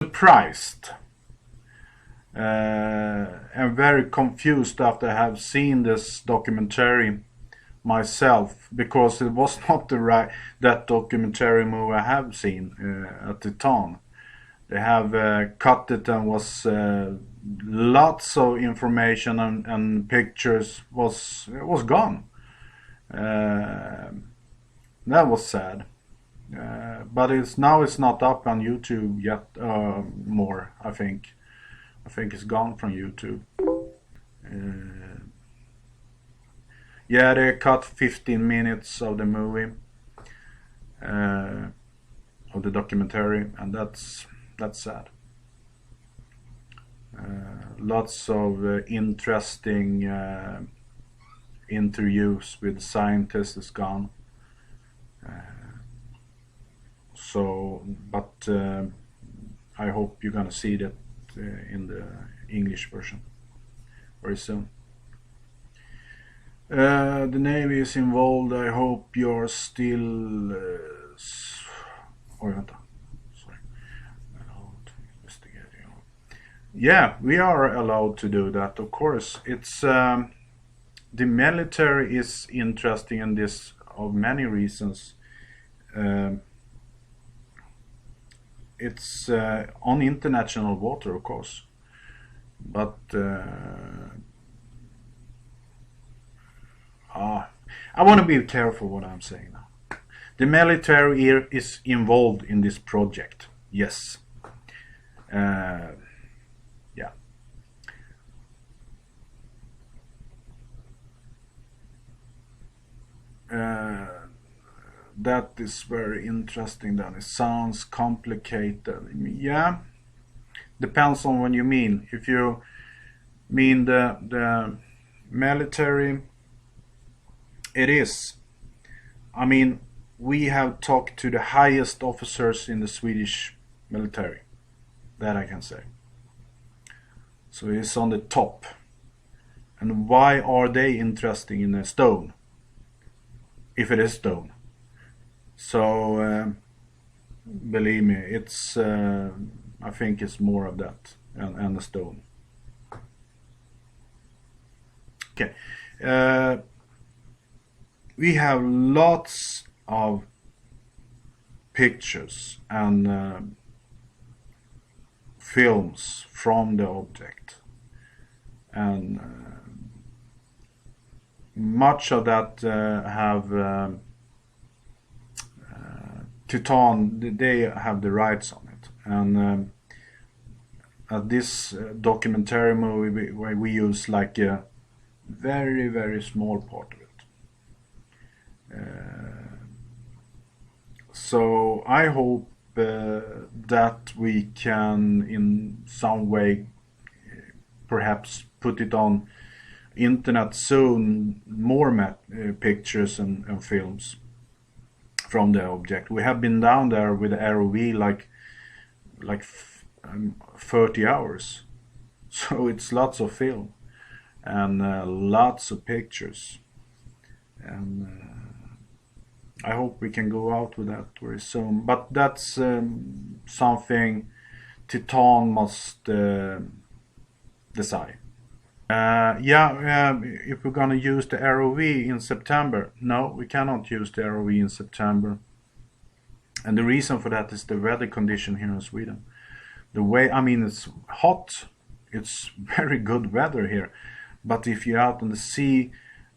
surprised and very confused after I have seen this documentary myself, because it was not that documentary movie I have seen at the time. They have cut it, and was lots of information and pictures was gone. Uh, that was sad. But it's not up on YouTube yet. More, I think. I think it's gone from YouTube. Uh, yeah, they cut 15 minutes of the movie, uh, of the documentary, and that's sad. Lots of interesting interviews with scientists is gone. So, but I hope you're gonna see that in the English version very soon. The Navy is involved. I hope you're still. Oj, vänta. Sorry. Allowed investigating. Yeah, we are allowed to do that. Of course, it's the military is interesting in this of many reasons. It's on international water, of course, but I want to be careful what I'm saying now. The military here is involved in this project. Yes. Yeah. That is very interesting. Then it sounds complicated. Yeah. Depends on what you mean. If you mean the military, it is. I mean, we have talked to the highest officers in the Swedish military. That I can say. So it's on the top. And why are they interested in a stone? If it is stone. So believe me, it's. I think it's more of that and a stone. Okay. We have lots of pictures and films from the object, and much of that have Titan. They have the rights on it, and this documentary movie where we use like a very small part of it. So I hope that we can in some way perhaps put it on internet soon, more pictures and films from the object. We have been down there with the ROV like 30 hours, so it's lots of film and lots of pictures, and I hope we can go out with that very soon. But that's something Titan must decide. If we're gonna use the ROV in September, no, we cannot use the ROV in September, and the reason for that is the weather condition here in Sweden. The way, I mean, it's hot, it's very good weather here, but if you're out on the sea,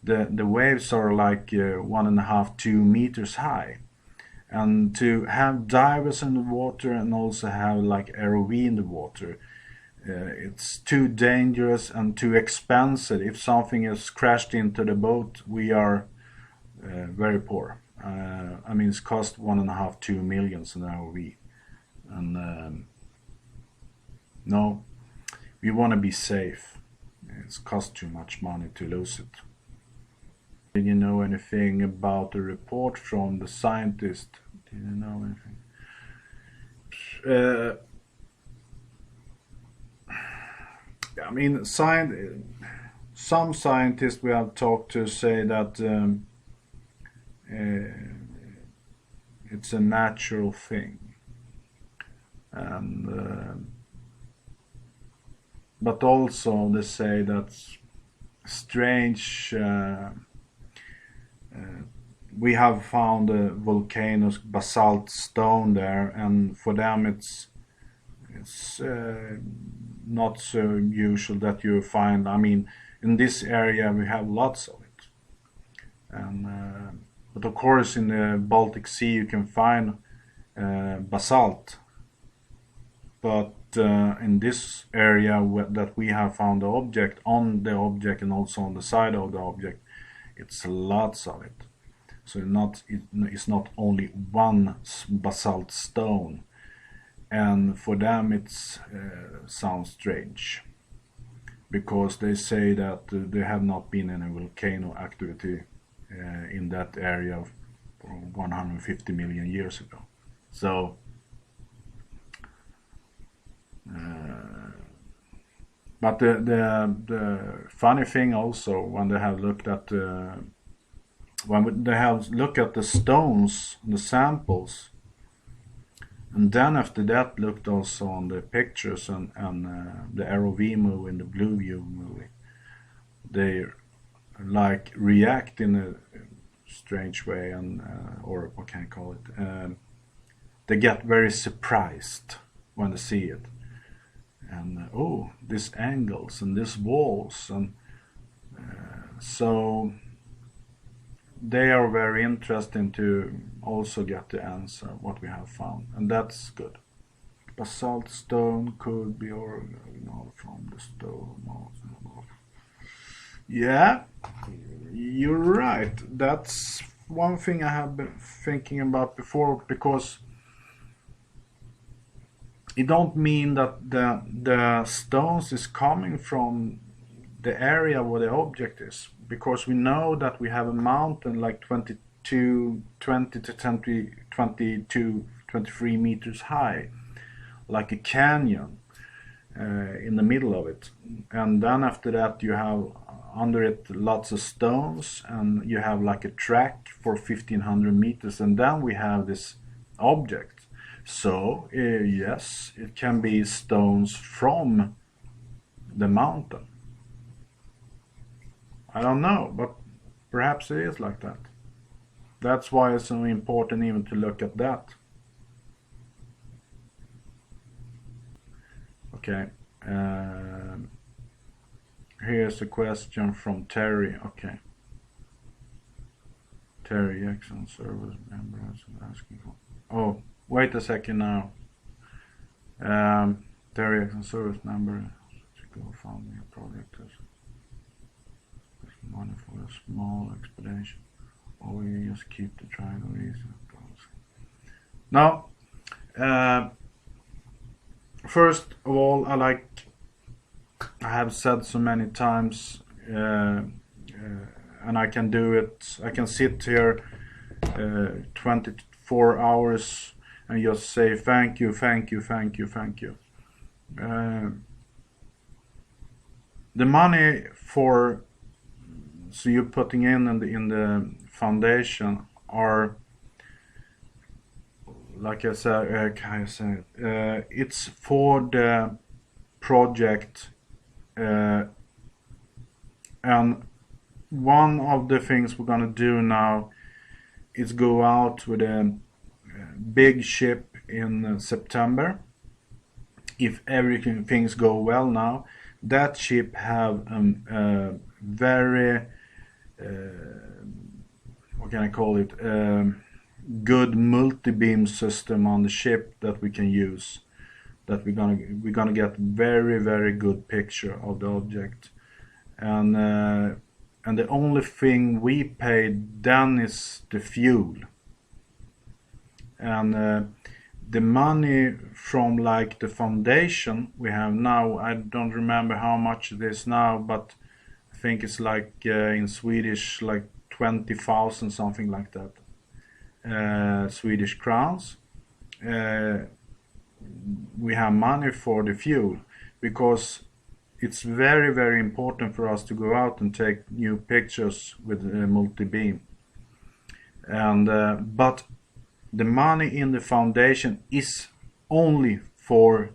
the waves are like 1.5–2 meters high, and to have divers in the water and also have like ROV in the water, it's too dangerous and too expensive. If something is crashed into the boat, we are very poor. I mean, it's cost 1.5–2 millions an ROV, and no, we want to be safe. It's cost too much money to lose it. Did you know anything about the report from the scientist? Did you know anything? I mean, some scientists we have talked to say that it's a natural thing. and but also they say that's strange. We have found a volcano's basalt stone there, and for them it's not so usual that you find. I mean, in this area we have lots of it, and but of course in the Baltic Sea you can find basalt, but in this area that we have found the object on the object and also on the side of the object, it's lots of it. So it's not only one basalt stone, and for them it sounds strange because they say that there have not been any volcano activity in that area 150 million years ago. So but the funny thing also, when they have looked at when they have looked at the stones, the samples, and then after that looked also on the pictures and the ROV movie and the Blue View movie, they like react in a strange way, and or what can I call it? They get very surprised when they see it, and oh, these angles and these walls, and so they are very interesting to also get the answer what we have found, and that's good. Basalt stone could be original from the stone. Yeah, you're right. That's one thing I have been thinking about before, because it don't mean that the stones is coming from the area where the object is, because we know that we have a mountain like 20 to 22, 23 meters high, like a canyon in the middle of it, and then after that you have under it lots of stones, and you have like a track for 1500 meters, and then we have this object. So yes, it can be stones from the mountain. I don't know, but perhaps it is like that. That's why it's so important even to look at that. Okay. Here's a question from Terry. Okay. Terry, excellent service member, asking for. Oh, wait a second now. Terry, excellent service member. Go found me a project. Money for a small expedition, or you just keep the triangle reason. Now, first of all, I have said so many times, and I can do it. I can sit here 24 hours and just say thank you, thank you, thank you, thank you. The money for so you're putting in the foundation are, like I said, it's for the project, and one of the things we're gonna do now is go out with a big ship in September. If everything things go well now, that ship have very what can I call it? Good multi-beam system on the ship that we can use. That we're gonna get very good picture of the object, and the only thing we paid then is the fuel, and the money from like the foundation we have now. I don't remember how much it is now, but I think it's like in Swedish like 20,000, something like that, Swedish crowns. We have money for the fuel, because it's very important for us to go out and take new pictures with multi-beam. And but the money in the foundation is only for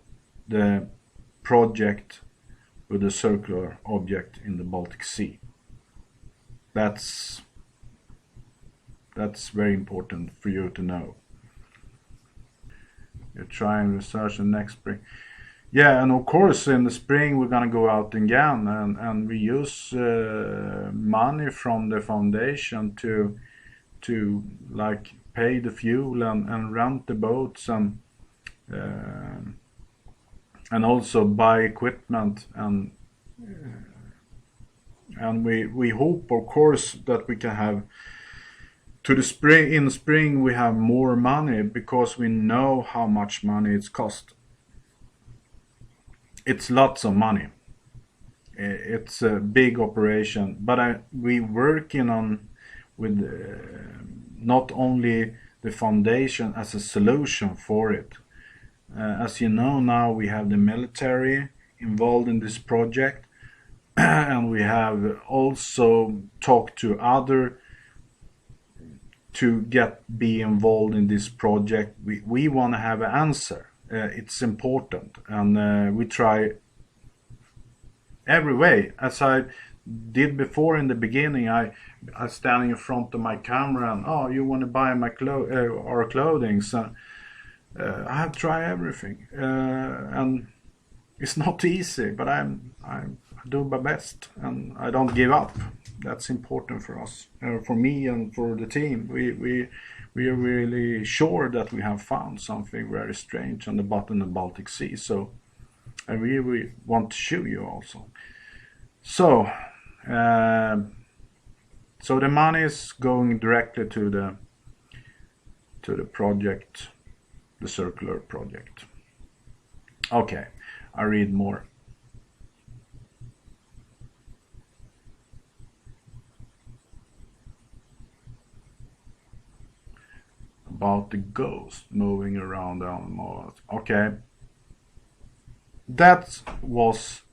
the project with the circular object in the Baltic Sea. That's very important for you to know. You're trying research in next spring. Yeah, and of course in the spring we're gonna go out again, and we use money from the foundation to like pay the fuel and rent the boats and also buy equipment, and we hope of course that we can have to the spring. In the spring we have more money because we know how much money it's cost. It's lots of money. It's a big operation, but we working on with not only the foundation as a solution for it. As you know, now we have the military involved in this project, and we have also talked to other to be involved in this project. We want to have an answer. It's important, and we try every way. As I did before in the beginning, I standing in front of my camera and, oh, you want to buy my our clothing? So I have tried everything, and it's not easy, but I do my best, and I don't give up. That's important for us, for me and for the team. We are really sure that we have found something very strange on the bottom of the Baltic Sea. So I really want to show you also. So so the money is going directly to the project, the circular project. Okay, I read more. About the ghost moving around the anomaly. Okay, that was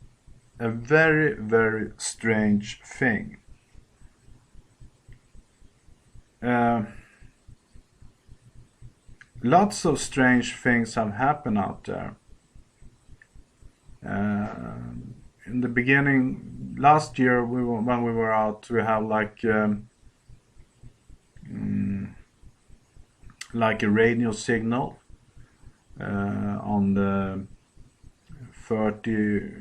a very, very strange thing. Lots of strange things have happened out there. In the beginning, last year, when we were out, we have like a radio signal on the 40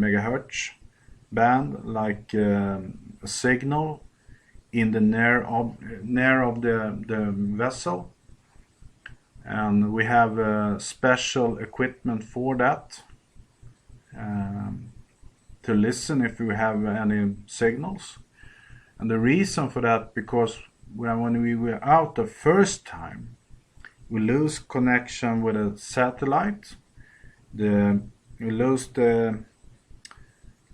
megahertz band, like a signal in the near of the vessel, and we have special equipment for that, to listen if we have any signals. And the reason for that, because when we were out the first time, we lose connection with a satellite. We lose the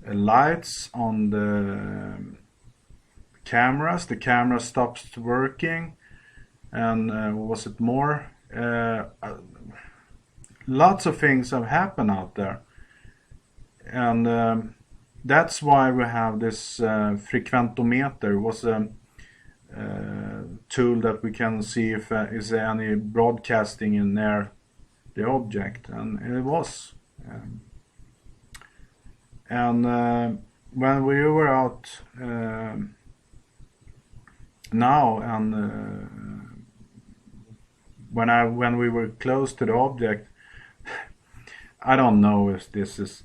lights on the cameras. The camera stops working, and was it more? Lots of things have happened out there, and that's why we have this frequentometer. It was a tool that we can see if is there any broadcasting in near the object, and it was. And when we were out now, and when we were close to the object, I don't know if this is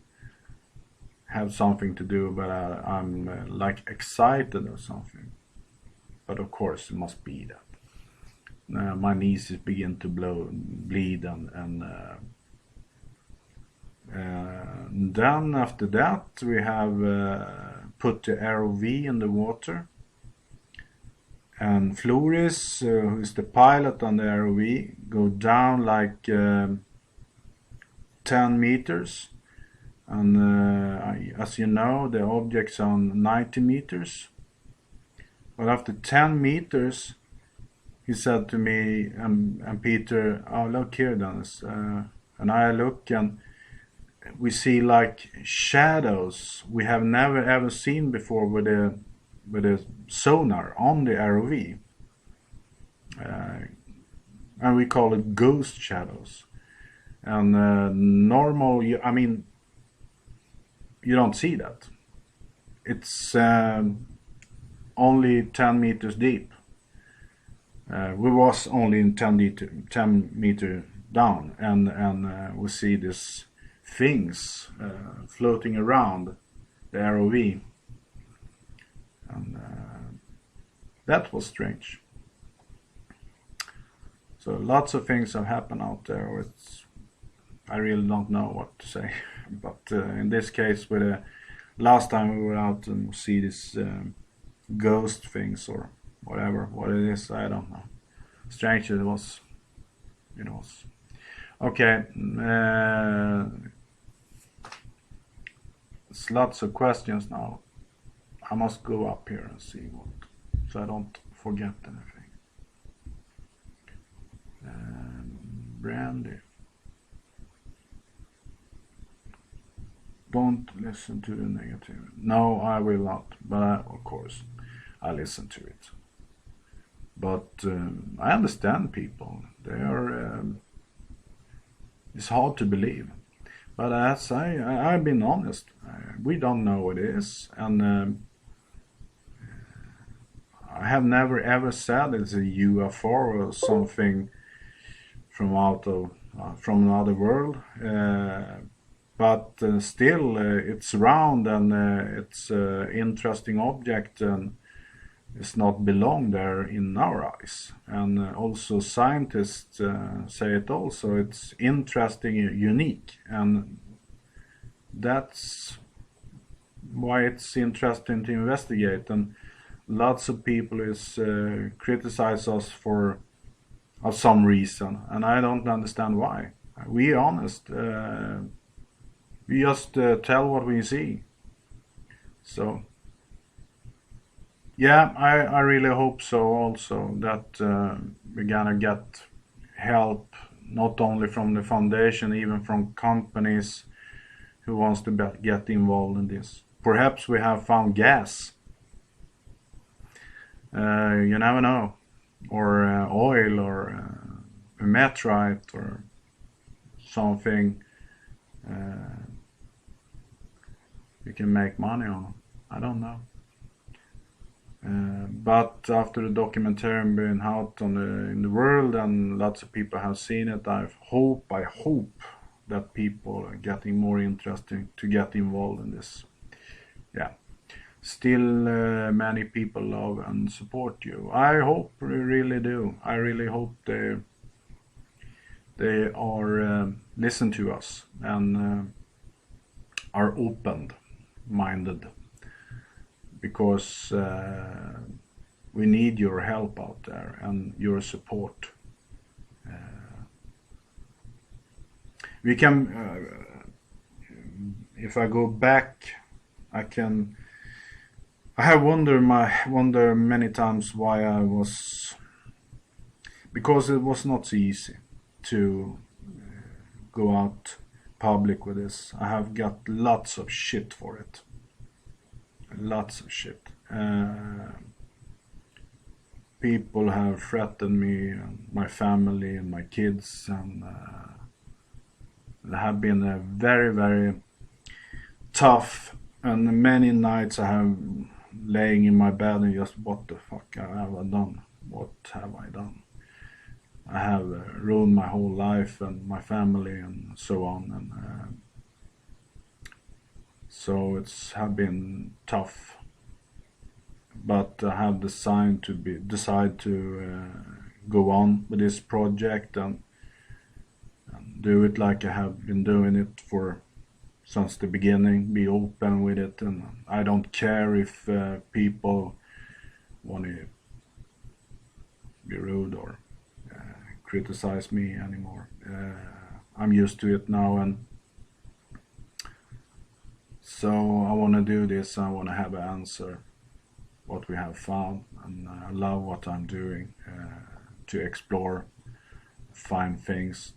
have something to do, but I'm like excited or something. But of course, it must be that. My knees begin to bleed, and then after that we have put the ROV in the water, and Floris, who is the pilot on the ROV, go down like 10 meters, and as you know, the object's on 90 meters. But after 10 meters, he said to me and Peter, "Oh, look here, Dennis." And I look, and we see like shadows we have never ever seen before with a sonar on the ROV, and we call it ghost shadows. and normal. I mean, you don't see that. It's only 10 meters deep. We was only in 10 meter down, and we see these things floating around the ROV, and that was strange. So lots of things have happened out there. I really don't know what to say, but in this case, with last time we were out and see this ghost things or whatever, what it is, I don't know. Strange it was. It was. Okay. It's lots of questions now. I must go up here and see what, so I don't forget anything. Brandy. Don't listen to the negative. No, I will not. But of course, I listen to it. But I understand people. They are. It's hard to believe. But as I've been honest, we don't know what it is, and I have never ever said it's a UFO or something from from another world. But still, it's round and it's an interesting object, and it's not belong there in our eyes. And also scientists say it also. It's interesting, unique, and that's why it's interesting to investigate. And lots of people is criticize us for of some reason, and I don't understand why. We honest. We just tell what we see. So, yeah, I really hope so also that we're gonna get help not only from the foundation, even from companies who wants to get involved in this. Perhaps we have found gas. You never know. Or oil or meteorite or something you can make money on. I don't know. But after the documentary being out in the world and lots of people have seen it, I hope that people are getting more interested to get involved in this. Yeah. Still many people love and support you. I hope, really do. I really hope they are listen to us and are open-minded, because we need your help out there and your support. We can, if I go back, I have wonder many times why I was, because it was not so easy to go out public with this. I have got lots of shit for it. Lots of shit. People have threatened me and my family and my kids, and it have been a very, very tough, and many nights I have laying in my bed and just, what the fuck have I done? What have I done? I have ruined my whole life and my family and so on, and so it's have been tough. But I have decided to go on with this project and do it like I have been doing it for since the beginning. Be open with it, and I don't care if people want to be rude or criticize me anymore. I'm used to it now, and so I want to do this. I want to have an answer what we have found, and I love what I'm doing to explore, find things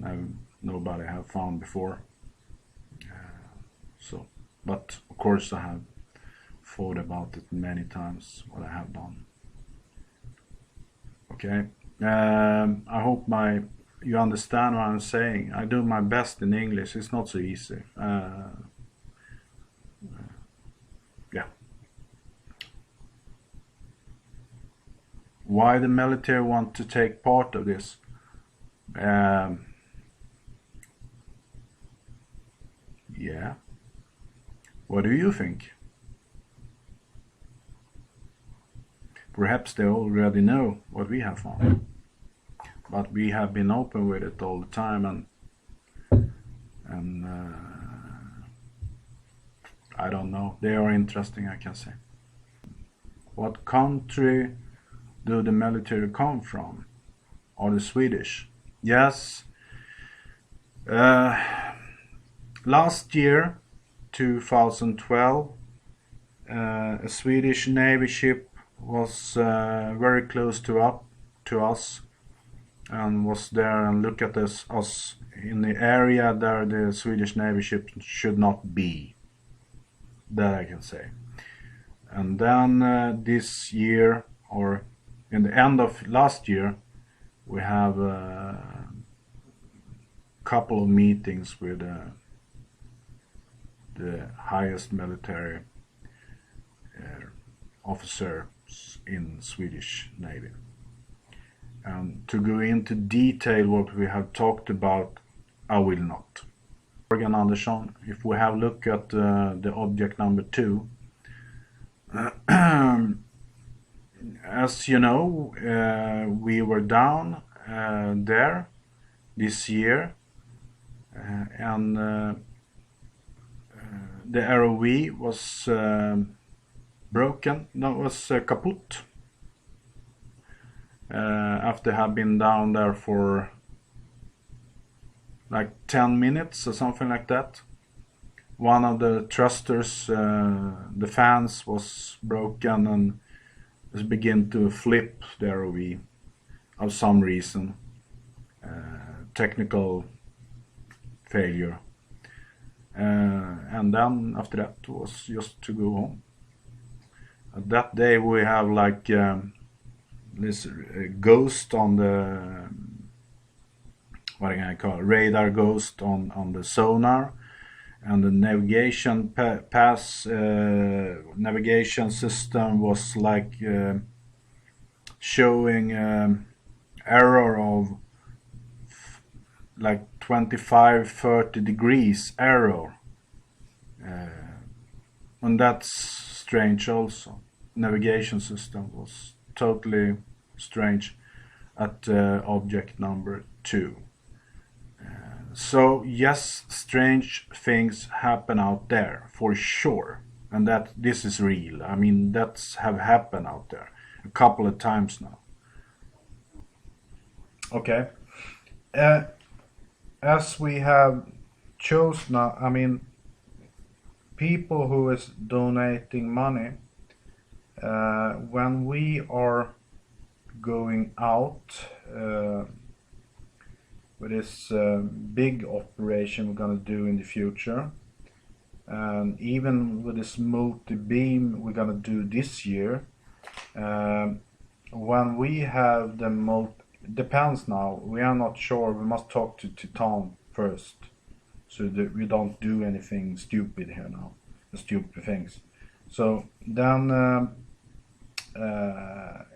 that nobody have found before. So, but of course I have thought about it many times what I have done. Okay, I hope my you understand what I'm saying. I do my best in English. It's not so easy. Yeah. Why the military want to take part of this? Um, yeah. What do you think? Perhaps they already know what we have found, but we have been open with it all the time, and I don't know. They are interesting, I can say. What country do the military come from? Are the Swedish? Yes. Last year, 2012, a Swedish Navy ship was very close to us and was there and looked at us in the area that the Swedish Navy ship should not be. That I can say. And then this year, or in the end of last year, we have a couple of meetings with the highest military officers in Swedish Navy. And to go into detail what we have talked about, I will not. Morgan Andersson, if we have a look at the object number 2, as you know, we were down there this year, and the ROV was broken. No, it was kaput. After have been down there for like 10 minutes or something like that. One of the thrusters, the fans was broken and it began to flip the ROV of some reason. Technical failure. And then after that was just to go home. That day we have like this ghost on the, what can I call it, radar ghost on the sonar, and the navigation navigation system was like showing error of like 25-30 degrees error, and that's strange also. Navigation system was totally strange at object number 2. So yes, strange things happen out there for sure, and that this is real. I mean, that's have happened out there a couple of times now. Okay. As we have chosen now, I mean, people who is donating money, when we are going out with this big operation we're gonna do in the future, and even with this multi-beam we're gonna do this year, when we have the depends now, we are not sure, we must talk to Titan first, so that we don't do anything stupid here now, stupid things. So then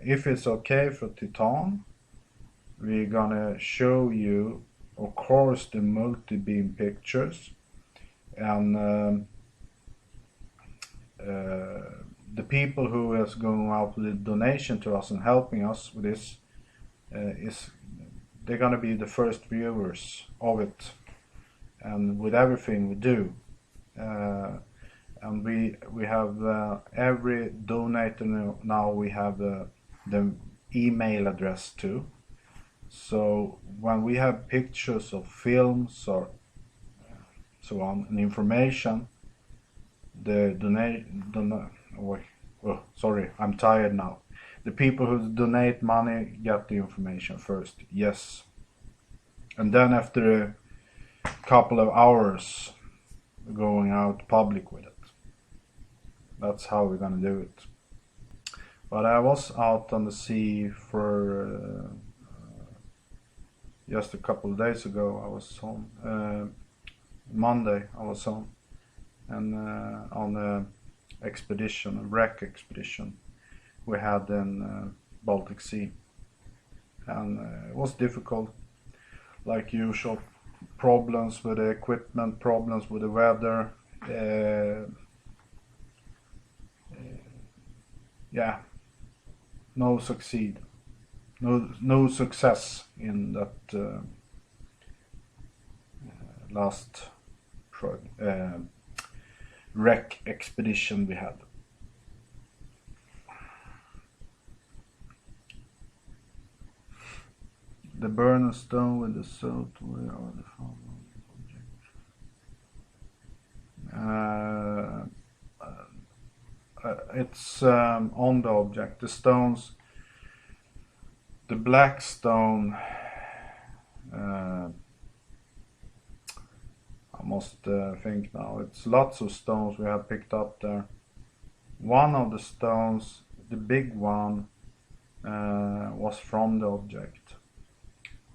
if it's okay for Titan, we're gonna show you, of course, the multi-beam pictures, and the people who is going out with a donation to us and helping us with this they're gonna be the first viewers of it, and with everything we do. And we have every donator now we have the email address too. So when we have pictures of films or so on and information, the sorry, I'm tired now. The people who donate money get the information first, yes. And then after a couple of hours, we're going out public with it. That's how we're gonna do it. But I was out on the sea for just a couple of days ago I was home. Monday I was home, and on a expedition, a wreck expedition we had in Baltic Sea, and it was difficult, like usual. Problems with the equipment, problems with the weather. Yeah, no succeed, no success in that last wreck expedition we had. The burner stone with the salt, where are the following objects? It's on the object. The stones, the black stone, I must think now. It's lots of stones we have picked up there. One of the stones, the big one, was from the object.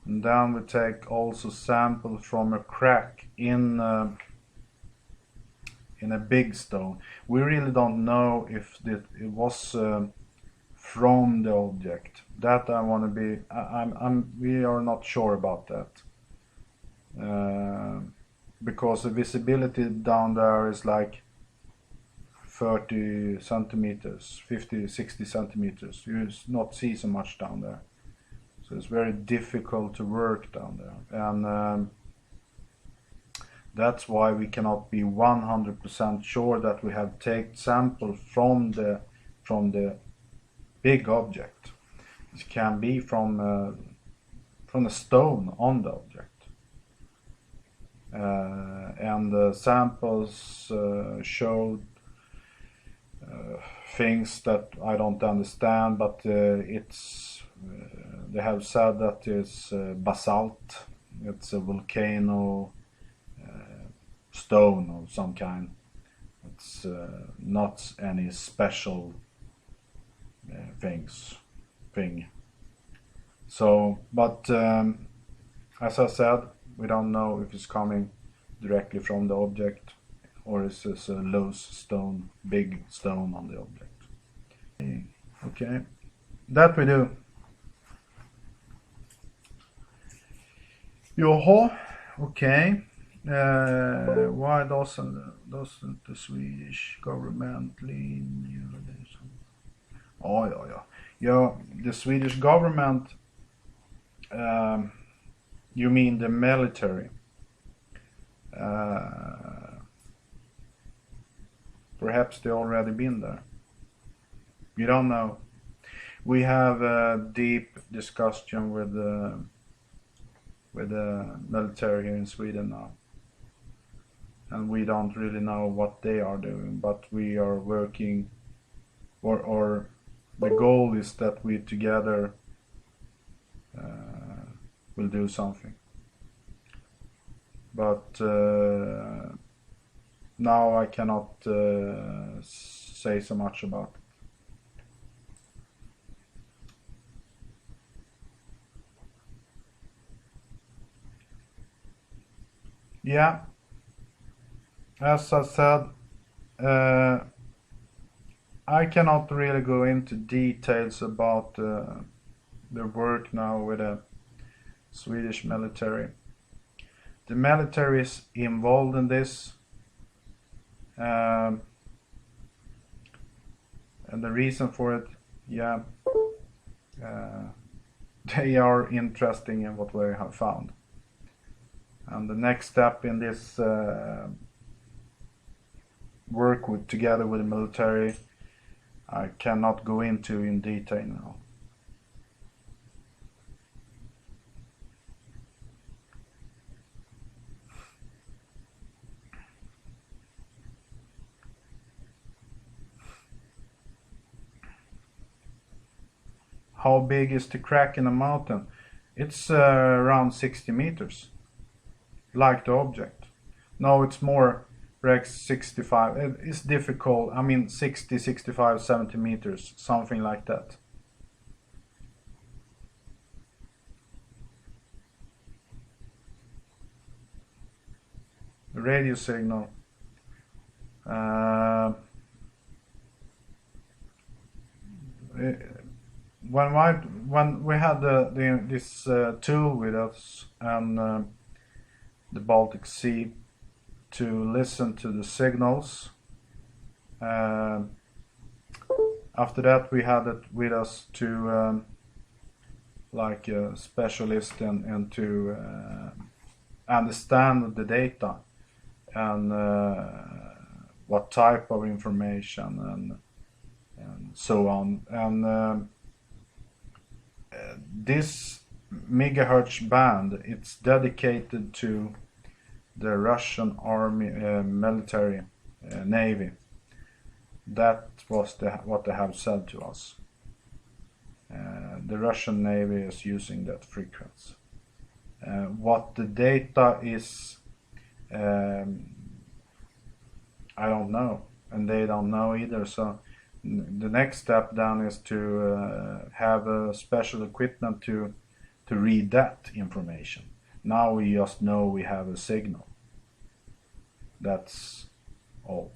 And then we take also samples from a crack in a big stone. We really don't know if it was from the object. That I want to be. We are not sure about that, because the visibility down there is like 30 centimeters, 50, 60 centimeters. You not see so much down there. So it's very difficult to work down there, and that's why we cannot be 100% sure that we have taken samples from the big object. It can be from a stone on the object, and the samples showed things that I don't understand, but it's they have said that it's basalt. It's a volcano stone of some kind. It's not any special thing. So, but as I said, we don't know if it's coming directly from the object or is this a loose stone, big stone on the object. Okay, that we do. Joho, okay. Why doesn't the Swedish government lean? Oh, yeah. The Swedish government. You mean the military? Perhaps they already been there. We don't know. We have a deep discussion with the military here in Sweden now, and we don't really know what they are doing, but we are working, or the goal is that we together will do something. But now I cannot say so much about it. Yeah, as I said, I cannot really go into details about the work now with the Swedish military. The military is involved in this, and the reason for it, yeah, they are interested in what we have found. And the next step in this work together with the military, I cannot go into in detail now. How big is the crack in the mountain? It's around 60 meters. Like the object. No, it's more like 65. It's difficult. I mean 60, 65, 70 meters, something like that. radio signal. Uh, when we had this tool with us and the Baltic Sea to listen to the signals. After that, we had it with us to like a specialist and to understand the data and what type of information and so on. And this megahertz band, it's dedicated to the Russian army, military, navy. That was what they have said to us. The Russian Navy is using that frequency. What the data is, I don't know, and they don't know either. So the next step then is to have a special equipment to read that information. Now we just know we have a signal. That's all.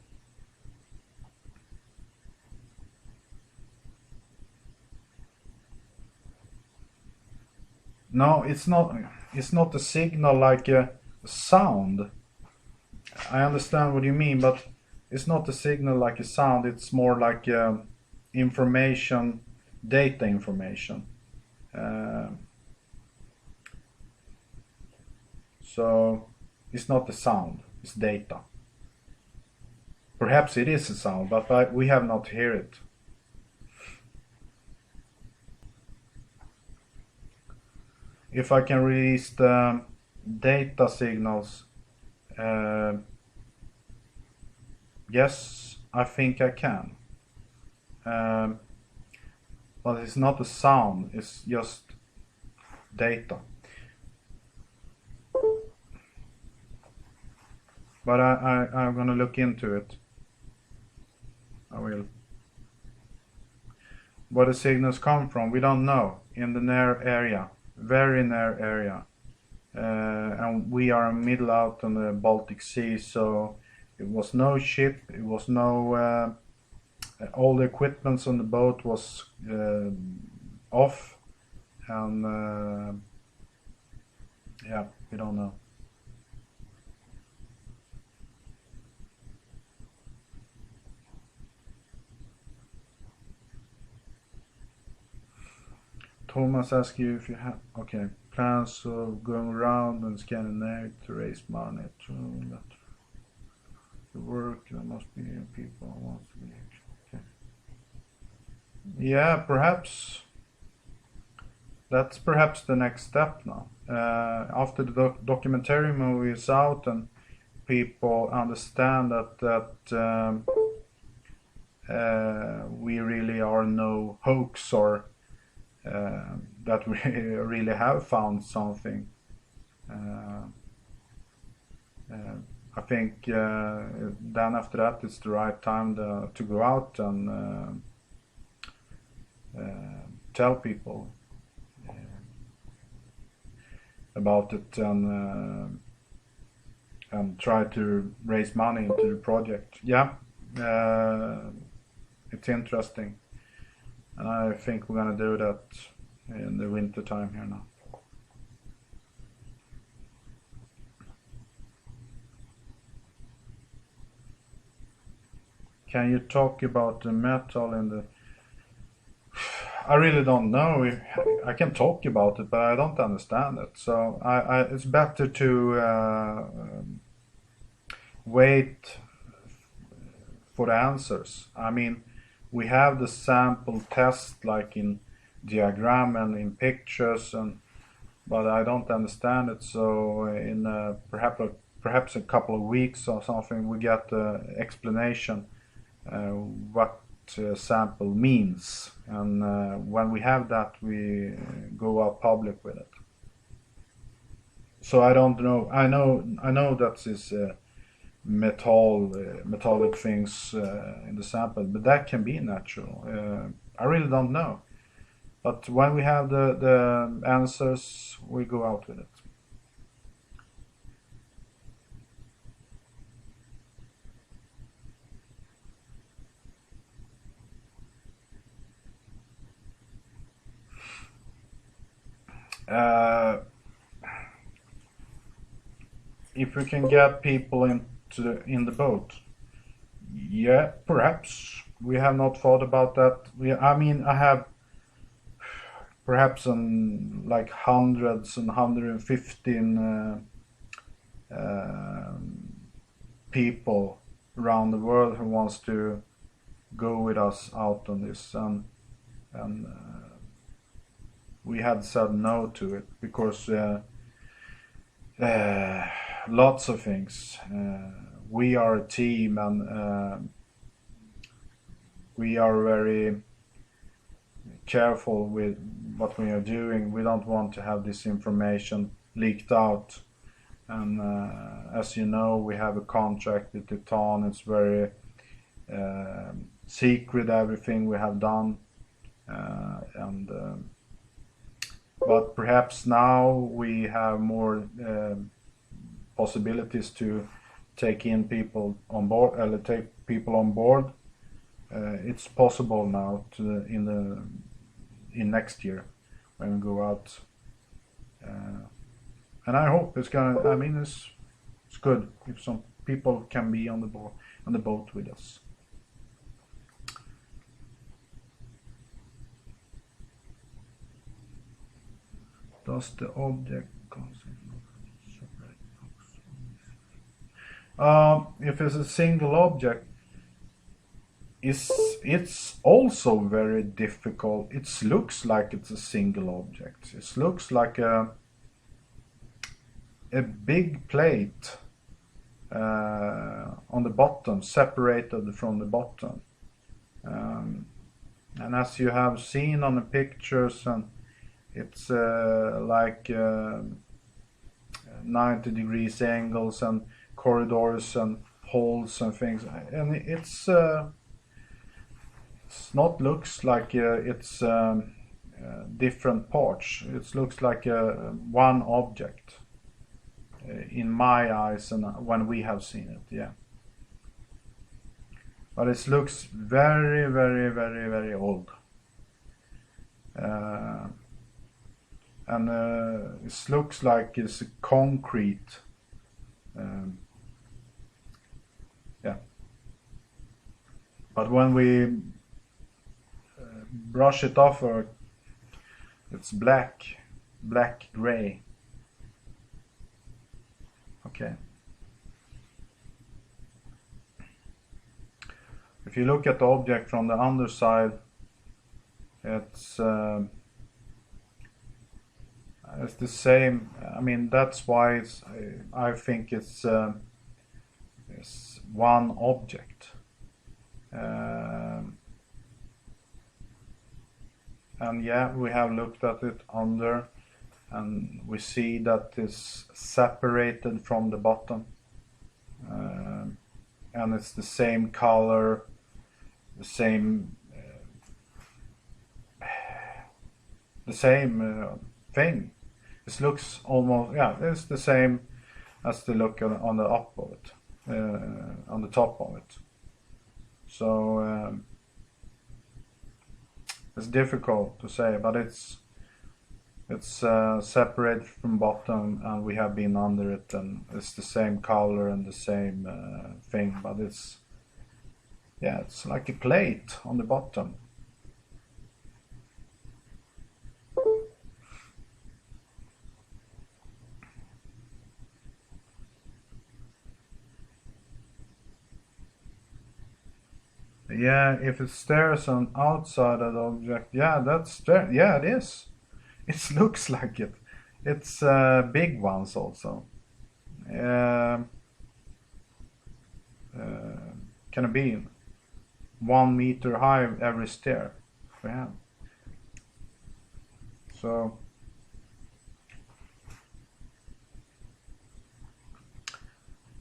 No, it's not. It's not a signal like a sound. I understand what you mean, but it's not a signal like a sound. It's more like information, data information. Uh, so it's not a sound. It's data. Perhaps it is a sound, but we have not heard it. If I can release the data signals, uh, yes, I think I can. Um, but it's not a sound, it's just data. But I'm gonna look into it. I will. Where the signals come from, we don't know. In the near area, very near area. And we are middle out on the Baltic Sea, so it was no ship, it was no, all the equipments on the boat was off, and yeah, we don't know. Thomas asks you if you have, okay, plans of going around and Scandinavia to raise money to that the work. There must be people who want to be. Okay. Yeah, perhaps that's perhaps the next step now. After the documentary movie is out and people understand that we really are no hoax or that we really have found something. Uh, I think then after that it's the right time to go out and tell people about it and try to raise money into the project. Yeah, it's interesting. And I think we're gonna do that in the winter time here now. Can you talk about the metal in the? I really don't know. I can talk about it, but I don't understand it. So it's better to wait for the answers. I mean, we have the sample test like in diagram and in pictures, but I don't understand it. So in perhaps a couple of weeks or something, we get the explanation what sample means, and when we have that, we go out public with it. So I don't know. I know that is metallic things in the sample, but that can be natural. I really don't know. But when we have the answers, we go out with it. Uh, if we can get people in the boat, yeah, perhaps. We have not thought about that. I mean, I have perhaps like hundreds and 115 people around the world who wants to go with us out on this, and we had said no to it because lots of things. We are a team, and we are very careful with what we are doing. We don't want to have this information leaked out. And as you know, we have a contract with Titan. It's very secret, everything we have done. And but perhaps now we have more possibilities to take in people on board, take people on board. It's possible now in next year when we go out, and I hope it's gonna. I mean, it's good if some people can be on the boat with us. Does the object separate? If it's a single object, it's also very difficult. It looks like it's a single object. It looks like a big plate on the bottom, separated from the bottom. And as you have seen on the pictures, and it's like 90 degrees angles and corridors and holes and things, and it's not looks like it's different parts. It looks like one object in my eyes, and when we have seen it, yeah. But it looks very, very, very, very old. And it looks like it's concrete. Yeah. But when we brush it off, it's black gray. Okay. If you look at the object from the underside, it's the same. I mean, that's why I think it's one object. And yeah, we have looked at it under, and we see that it's separated from the bottom, and it's the same color, the same thing. It looks almost, yeah, it's the same as the look on the up of it, on the top of it. So it's difficult to say, but it's separated from bottom, and we have been under it, and it's the same color and the same thing, but it's like a plate on the bottom. Yeah, if it stares on outside of the object, yeah, that's there. Yeah, it is. It looks like it. It's big ones also. Can it be 1 meter high every stair? Yeah. So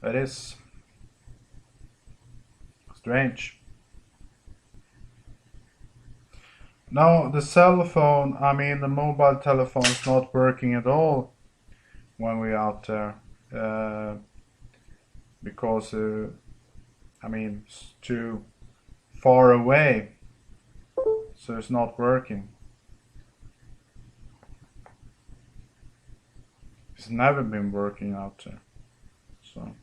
it is strange. Now the cell phone, I mean the mobile telephone is not working at all when we're out there, because I mean it's too far away, so it's not working. It's never been working out there. So,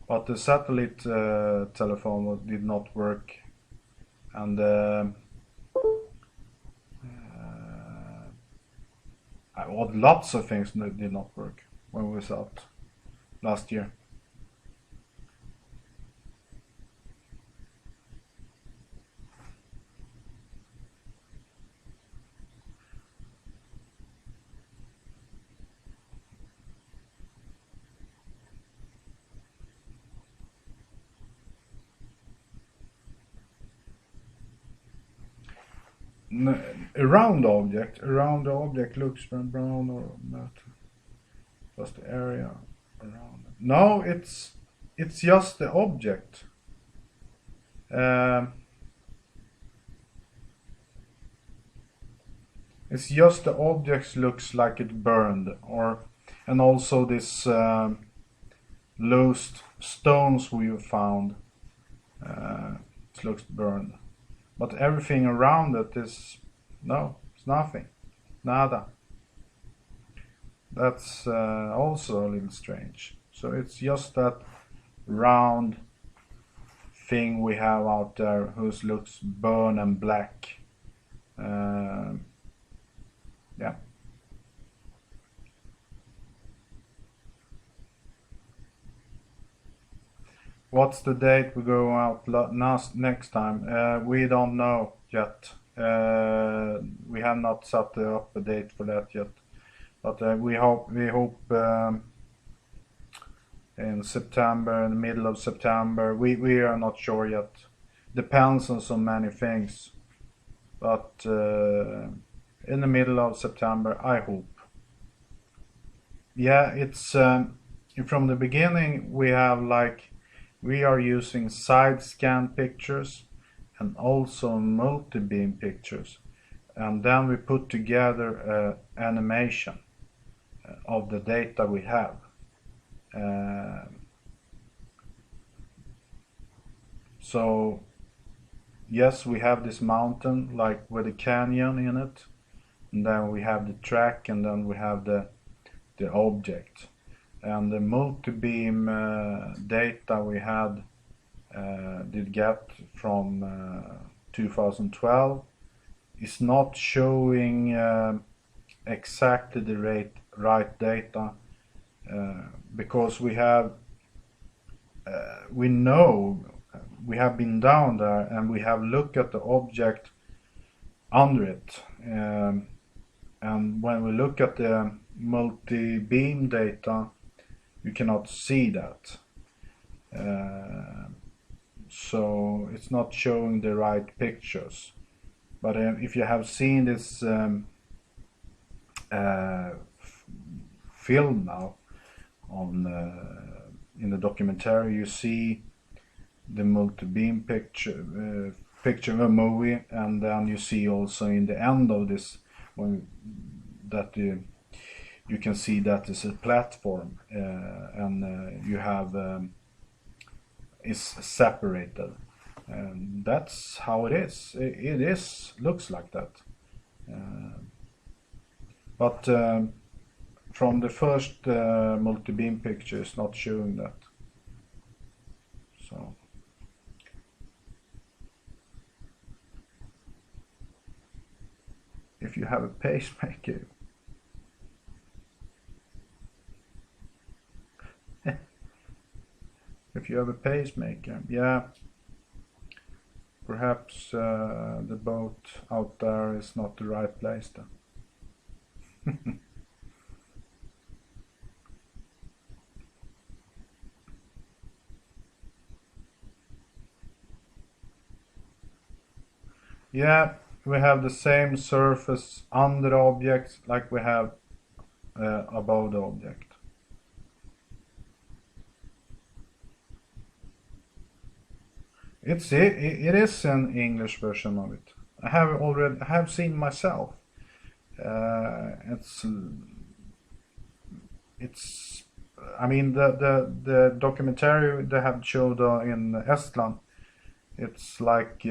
but the satellite telephone did not work, and lots of things did not work when we was out last year. Around the object looks brown or not. Just the area around it. No, it's just the object. It's just the object looks like it burned, and also this loose stones we found. It looks burned. But everything around it is, no, it's nothing. Nada. That's also a little strange. So it's just that round thing we have out there whose looks burn and black. Yeah. What's the date we go out next time? We don't know yet. We have not set up a date for that yet. But we hope in September, in the middle of September. We are not sure yet. Depends on so many things. But in the middle of September, I hope. Yeah, it's from the beginning we are using side scan pictures and also multi-beam pictures, and then we put together animation of the data we have. So yes, we have this mountain like with a canyon in it, and then we have the track, and then we have the object. And the multi-beam data we did get from 2012 is not showing exactly the right data, because we know we have been down there and we have looked at the object under it, and when we look at the multi-beam data, you cannot see that. So it's not showing the right pictures. But if you have seen this film now in the documentary, you see the multi-beam picture of a movie, and then you see also in the end of this you can see that it's a platform, and you have is separated, and that's how it is. It looks like that, but from the first multi-beam picture, it's not showing that. So if you have a pacemaker, yeah, perhaps the boat out there is not the right place then. Yeah, we have the same surface under the object like we have above the object. It is an English version of it. I have seen myself. It's I mean the documentary they have showed in Estland. It's like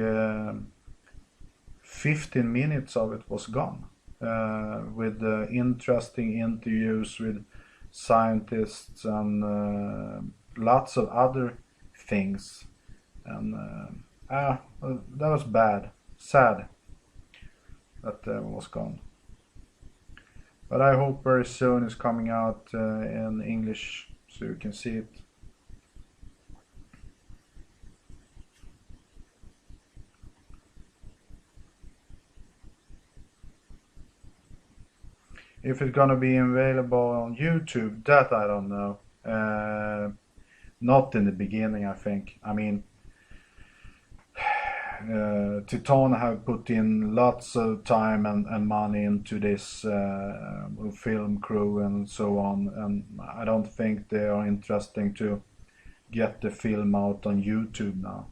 15 minutes of it was gone. with interesting interviews with scientists and lots of other things. And that was bad, sad that was gone. But I hope very soon it's coming out in English so you can see it. If it's gonna be available on YouTube, that I don't know. Not in the beginning, I think. I mean, Titan have put in lots of time and money into this film crew and so on, and I don't think they are interesting to get the film out on YouTube now.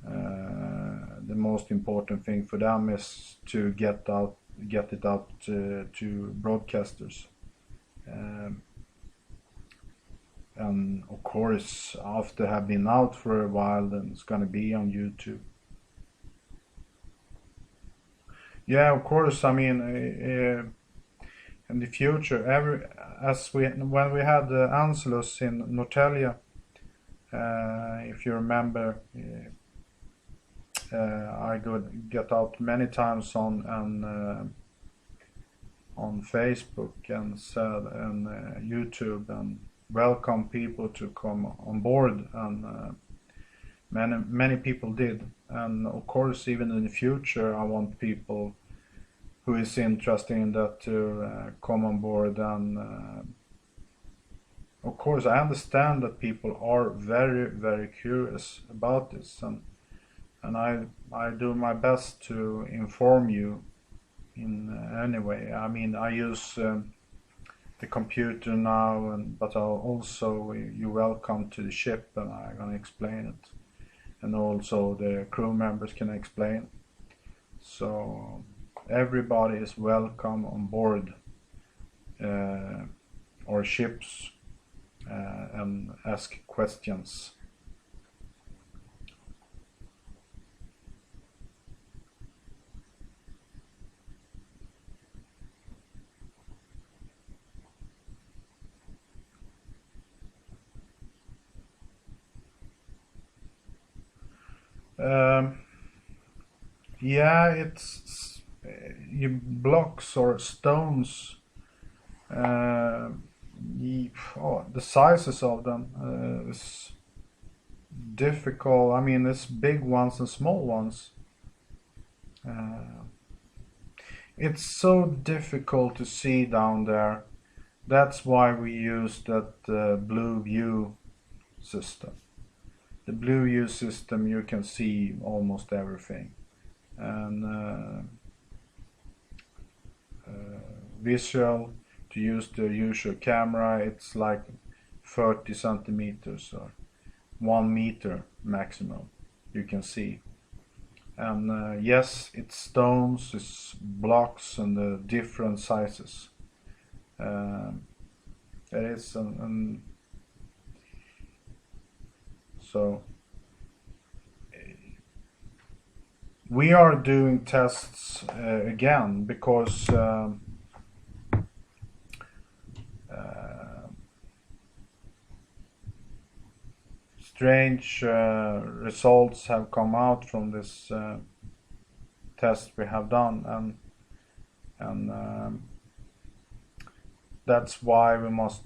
The most important thing for them is to get it out to broadcasters. Um, and of course, after have been out for a while, then it's gonna be on YouTube. Yeah, of course. I mean, in the future, when we had Anselus in Norrtälje, if you remember, I could get out many times on Facebook and said and YouTube and welcome people to come on board, and many people did. And of course, even in the future, I want people who is interested in that to come on board. And of course, I understand that people are very curious about this, and I do my best to inform you in any way. I mean, I use the computer now, but I'll also you're welcome to the ship, and I'm gonna explain it, and also the crew members can explain. So everybody is welcome on board our ships and ask questions. Um, yeah, it's blocks or stones. Uh, the sizes of them is difficult. I mean, it's big ones and small ones. Uh, it's so difficult to see down there. That's why we use that blue view system. The blue view system, you can see almost everything. And visual, to use the usual camera, it's like 30 centimeters or 1 meter maximum you can see. And yes, it's stones, it's blocks, and different sizes. Um, it is, and so we are doing tests again because uh, strange results have come out from this test we have done, and that's why we must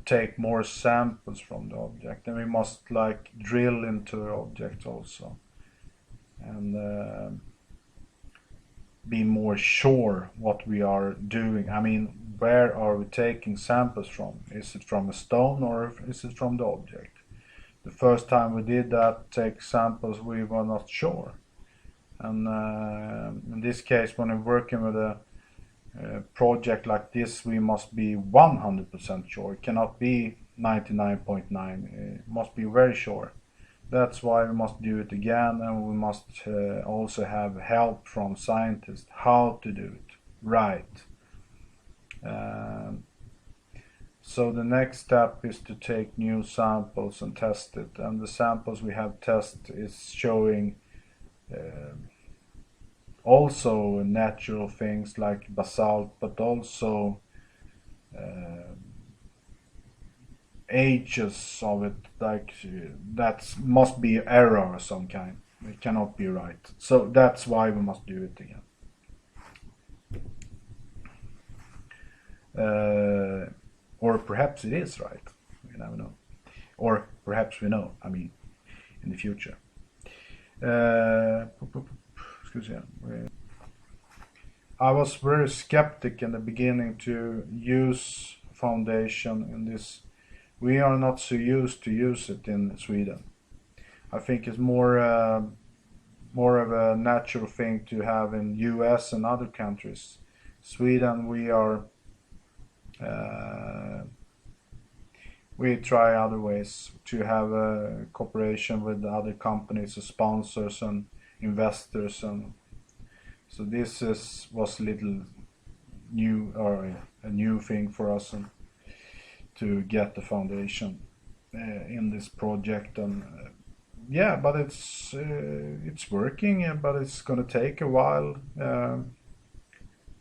take more samples from the object, and we must like drill into the object also, and be more sure what we are doing. I mean, where are we taking samples from? Is it from a stone or is it from the object? The first time we did that, take samples, we were not sure. And in this case, when we're working with a project like this, we must be 100% sure. It cannot be 99.9. It must be very sure. That's why we must do it again, and we must also have help from scientists how to do it right. Um, so the next step is to take new samples and test it, and the samples we have tested is showing also natural things like basalt, but also ages of it, like that must be error of some kind. It cannot be right. So that's why we must do it again. Or perhaps it is right. You never know. Or perhaps we know. I mean, in the future. Excuse me. I was very skeptic in the beginning to use foundation in this. We are not so used to use it in Sweden. I think it's more of a natural thing to have in US and other countries. Sweden, we try other ways to have a cooperation with other companies, sponsors and investors, and so this was a little new or a new thing for us and to get the foundation in this project. And yeah, but it's working, but it's gonna take a while.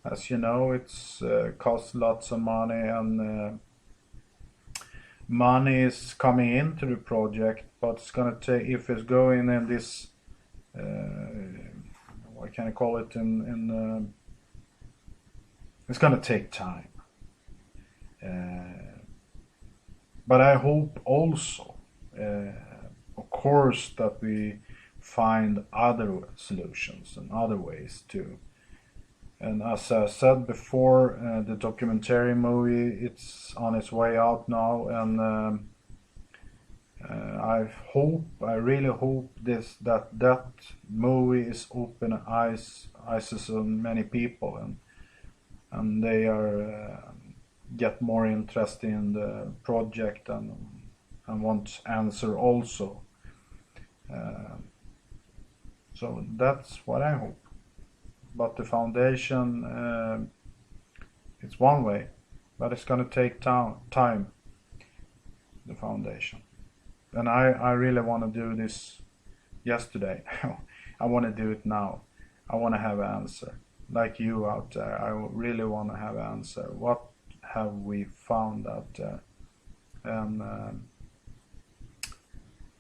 As you know, it's costs lots of money, and money is coming into the project, but it's gonna take, if it's going in this what can I call it, in it's gonna take time. But I hope also, of course, that we find other solutions and other ways too. And as I said before, the documentary movie, it's on its way out now, and I really hope that movie is open eyes on many people, and they are get more interested in the project and want answer also. So that's what I hope. But the foundation, it's one way, but it's gonna take time. The foundation, and I really want to do this yesterday. I want to do it now. I want to have an answer, like you out there. I really want to have an answer. What have we found out there? And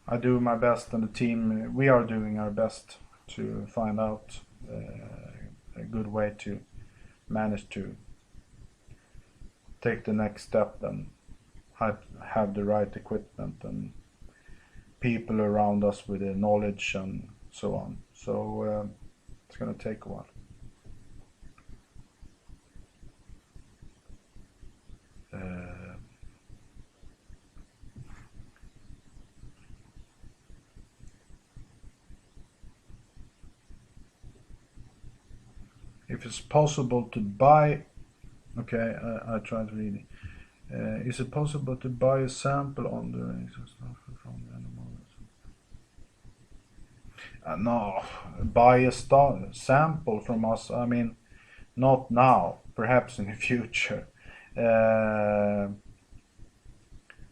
I do my best, and the team, we are doing our best to find out a good way to manage to take the next step and have the right equipment and people around us with the knowledge and so on. So it's going to take a while. If it's possible to buy, okay, I tried reading. Is it possible to buy a sample on the from the anomaly? No, buy a sample from us. I mean, not now. Perhaps in the future.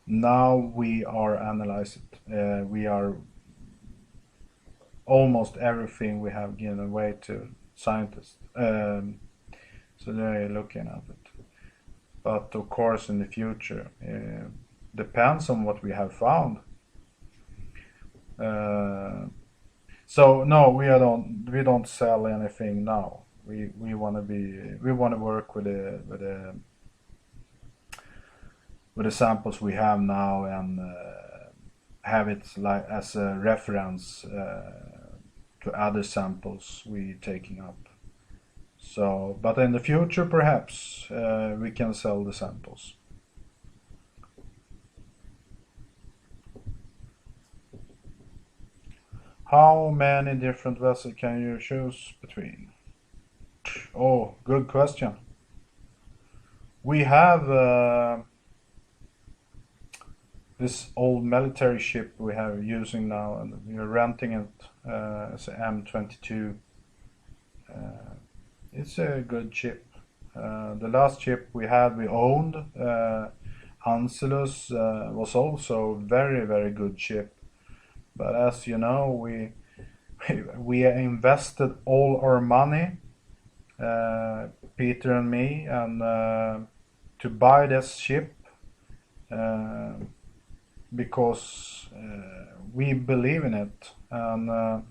Now we are analyzing it. We are almost everything we have given away to scientists. So they're looking at it. But of course, in the future, depends on what we have found. So no, we don't sell anything now. We want to work with the samples we have now, and have it like as a reference to other samples we taking up. So, but in the future, perhaps we can sell the samples. How many different vessels can you choose between? Oh, good question. We have this old military ship we have using now, and we are renting it as an M22. It's a good ship. The last ship we had, we owned, Anselus, was also very, very good ship. But as you know, we invested all our money, Peter and me, and to buy this ship uh, because we believe in it. And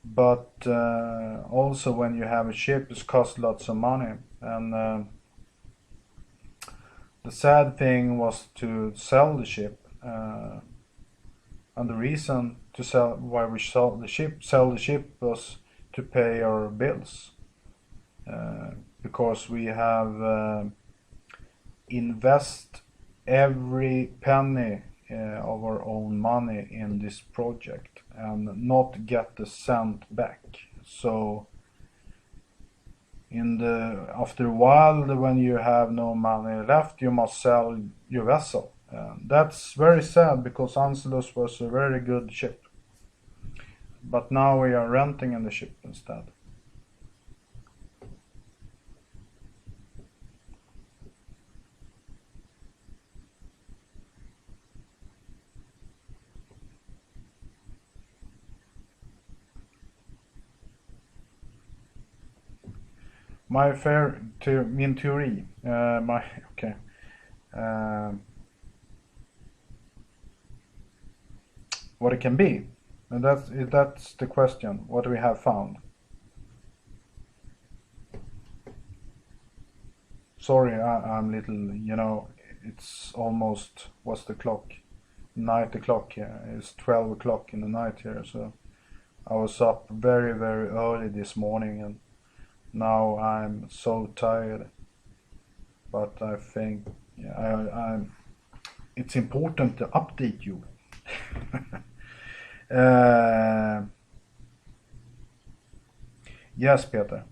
but also, when you have a ship, it costs lots of money. And the sad thing was to sell the ship. And the reason to sell, why we sell the ship was to pay our bills, because we have invest every penny of our own money in this project and not get the cent back. So after a while, when you have no money left, you must sell your vessel. That's very sad, because Anselus was a very good ship. But now we are renting in the ship instead. Min teori, okay. Uh, what it can be, and that's the question. What we have found. Sorry, I'm little. It's almost, what's the clock? 9 o'clock here. It's 12 o'clock in the night here. So I was up very very early this morning, and now I'm so tired. But I think, it's important to update you. Yes, Peter.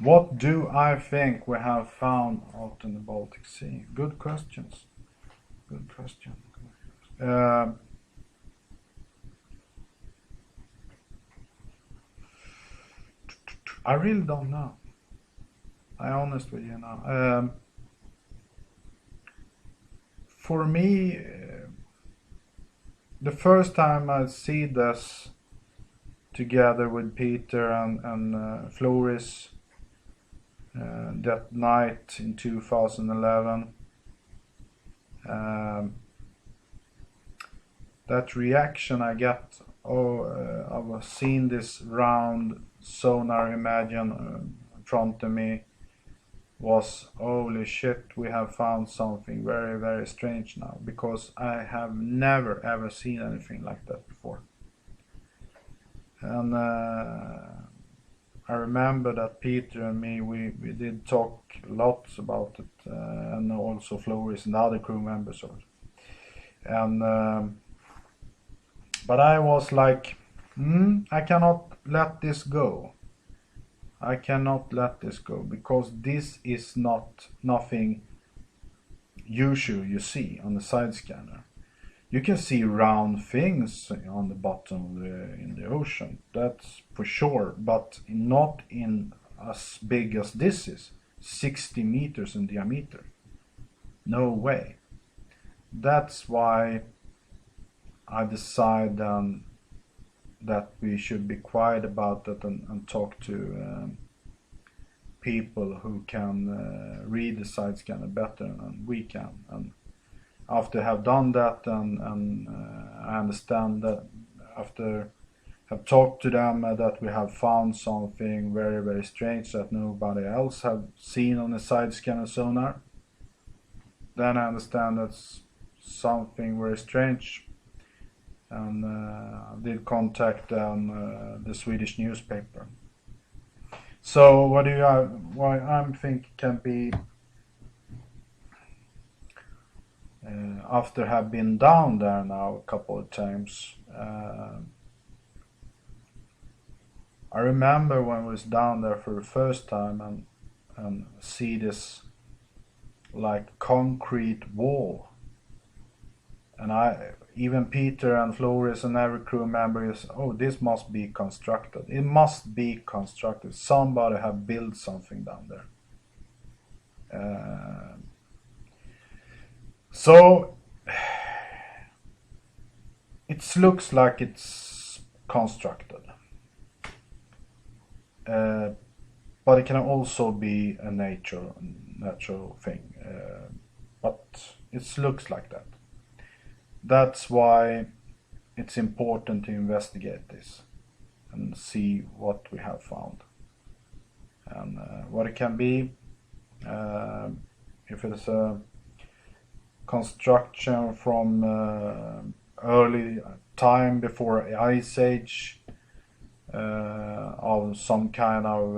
What do I think we have found out in the Baltic Sea? Good questions. Good question. I really don't know. I'm honest with you now. For me, the first time I see this together with Peter and Floris that night in 2011, that reaction I get, I was seeing this round sonar imagine in front of me, was, holy shit, we have found something very very strange now, because I have never ever seen anything like that before. And I remember that Peter and me, we did talk lots about it, and also Floris and other crew members of it. And but I was like, I cannot let this go. I cannot let this go, because this is nothing usual you see on the side scanner. You can see round things on the bottom in the ocean, that's for sure, but not in as big as this is, 60 meters in diameter. No way. That's why I decided that we should be quiet about it and talk to people who can read the side scanner better than we can. And after have done that, and I understand that after have talked to them, that we have found something very very strange that nobody else have seen on the side scanner sonar, then I understand that's something very strange, and did contact the Swedish newspaper. So what I'm thinking can be, after have been down there now a couple of times, I remember when I was down there for the first time and see this like concrete wall, and even Peter and Floris and every crew member is, oh, this must be constructed. It must be constructed. Somebody have built something down there. Uh, so it looks like it's constructed, uh, but it can also be a natural thing. But it looks like that. That's why it's important to investigate this and see what we have found and what it can be. Uh, if it's a construction from early time before Ice Age, of some kind of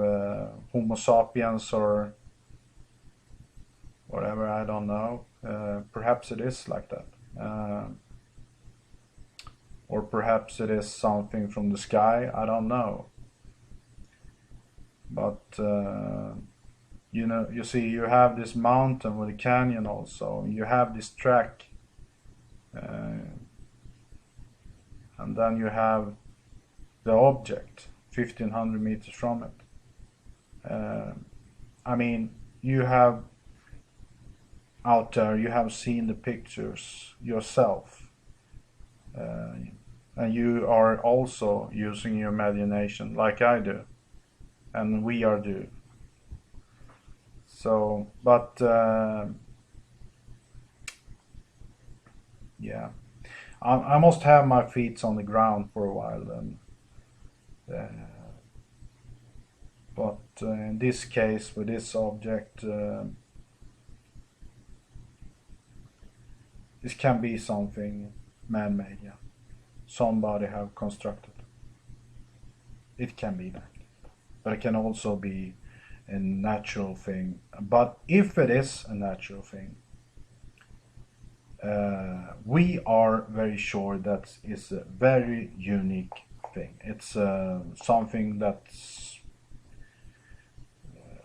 Homo sapiens or whatever, I don't know. Perhaps it is like that. Or perhaps it is something from the sky, I don't know. But you see, you have this mountain with a canyon also. You have this track, and then you have the object 1500 meters from it. I mean, you have out there, you have seen the pictures yourself, and you are also using your imagination like I do, and we are do. So, but yeah, I must have my feet on the ground for a while then. Uh, but in this case, with this object, this can be something man-made. Yeah, somebody have constructed. It can be that, but it can also be a natural thing. But if it is a natural thing, we are very sure that is a very unique thing. It's something that's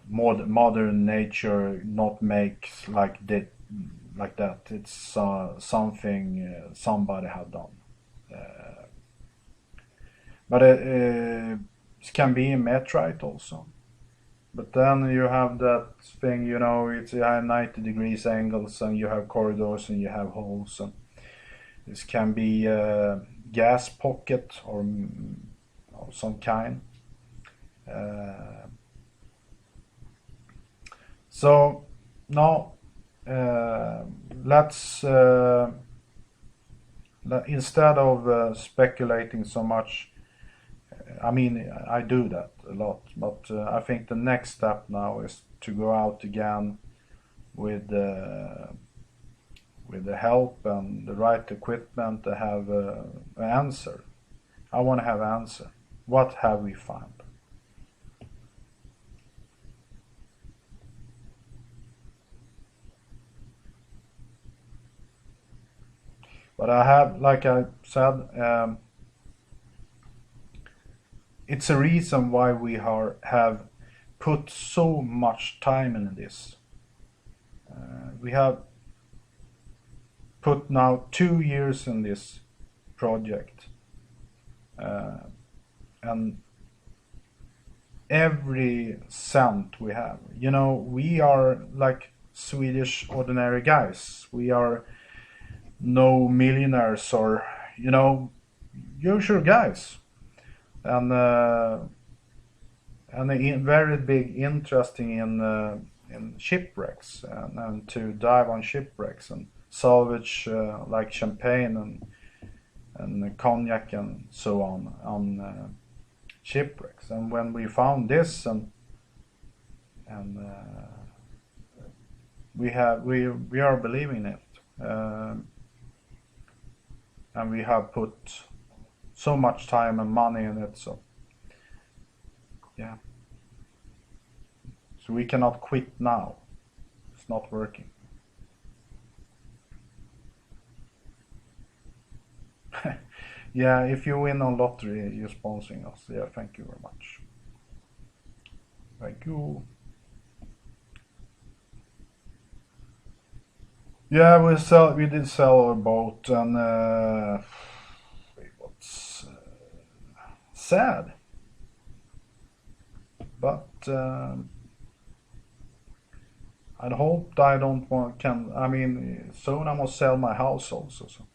modern nature not makes like that. It's something somebody have done. But it can be a meteorite also. But then you have that thing, it's 90 degrees angles and you have corridors and you have holes. And this can be a gas pocket or of some kind. So now let's instead of speculating so much. I mean, I do that a lot, but I think the next step now is to go out again with the help and the right equipment to have an answer. I want to have an answer. What have we found? But I have, like I said, it's a reason why we have put so much time in this. We have put now 2 years in this project, and every cent we have, we are like Swedish ordinary guys. We are no millionaires or usual guys, and very big interesting in shipwrecks and to dive on shipwrecks and salvage like champagne and cognac and so on shipwrecks. And when we found this and we are believing it, and we have put so much time and money in it. So yeah, so we cannot quit now. It's not working. Yeah, if you win on lottery, you're sponsoring us. Yeah, thank you very much. Thank you. Yeah, we did sell our boat, and it was sad, but I hope I don't want can. I mean, soon I must sell my house also. So.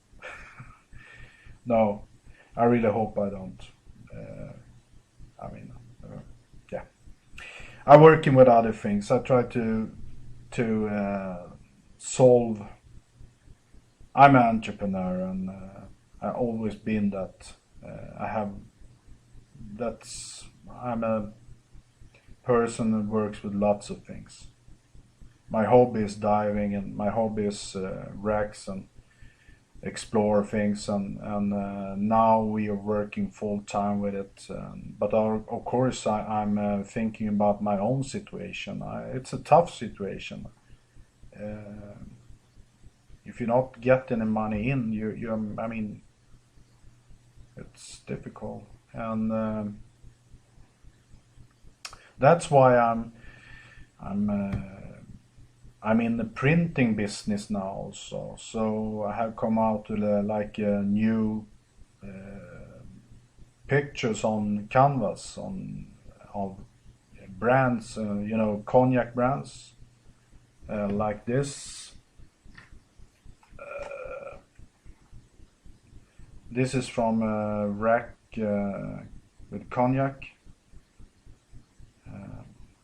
No, I really hope I don't. Uh, I mean, yeah. I'm working with other things. I try to solve. I'm an entrepreneur, and I've always been that. I have. That's. I'm a person that works with lots of things. My hobby is diving, and my hobby is wrecks and explore things, and now we are working full time with it. But of course, I'm thinking about my own situation. It's a tough situation. Uh, if you not get any money in, you I mean, it's difficult, and that's why I'm. I'm in the printing business now also, so I have come out with like a new pictures on canvas on of brands, cognac brands like this. This is from a rack with cognac.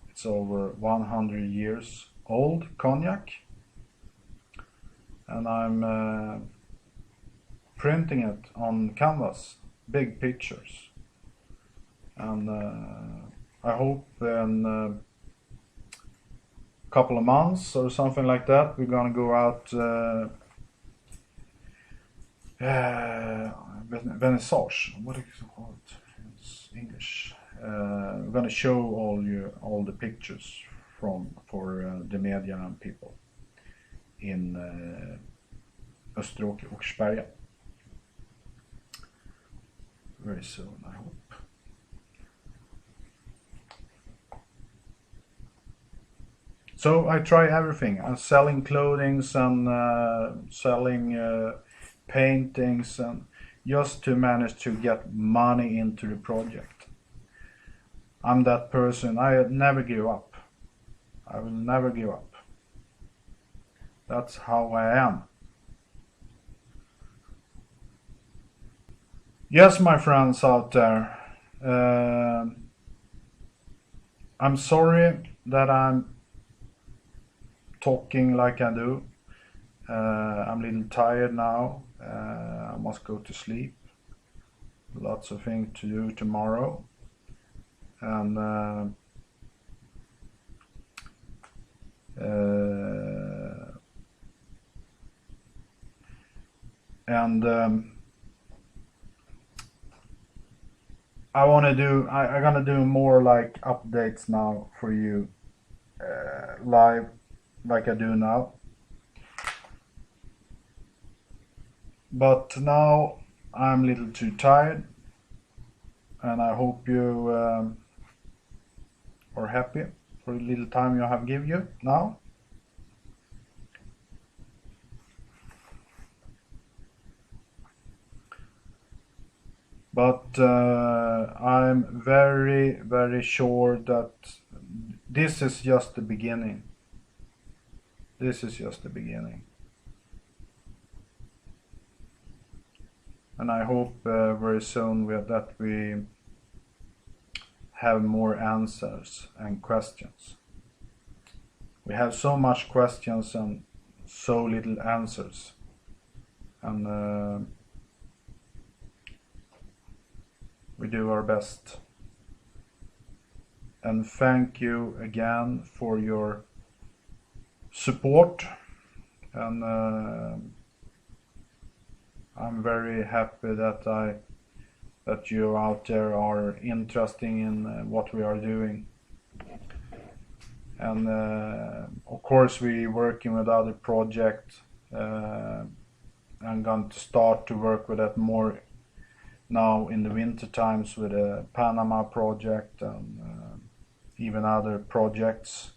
It's over 100 years old cognac, and I'm printing it on canvas, big pictures, and I hope in a couple of months or something like that we're gonna go out vernissage. What is it called? It's English. We're gonna show all the pictures for the media and people in Österåker, Åkersberga. Very soon, I hope. So I try everything. I'm selling clothings and selling paintings, and just to manage to get money into the project. I'm that person. I never give up. I will never give up. That's how I am. Yes, my friends out there. I'm sorry that I'm talking like I do. I'm a little tired now. I must go to sleep. Lots of things to do tomorrow. And I'm gonna do more like updates now for you live like I do now. But now I'm a little too tired, and I hope you are happy for the little time you have given you now. But I'm very, very sure that this is just the beginning. This is just the beginning. And I hope very soon that we have more answers and questions. We have so much questions and so little answers. And we do our best. And thank you again for your support. And I'm very happy that you out there are interested in what we are doing. And of course we working with other projects. I'm going to start to work with that more now in the winter times with the Panama project and even other projects,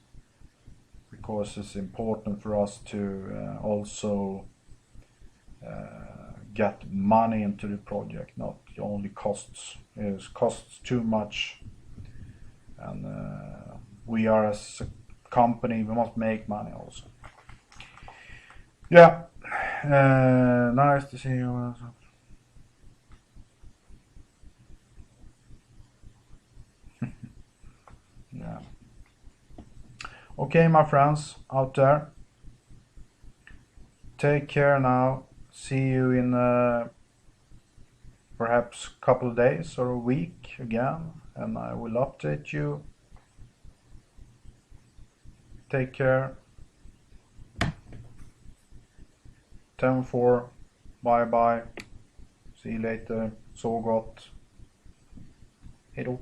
because it's important for us to also get money into the project, not only costs. It costs too much, and we are as a company, we must make money also. Yeah, nice to see you. Okay, my friends out there, take care now. See you in perhaps a couple of days or a week again, and I will update you. Take care. 10-4. Bye bye. See you later. Så gott. Hejdå.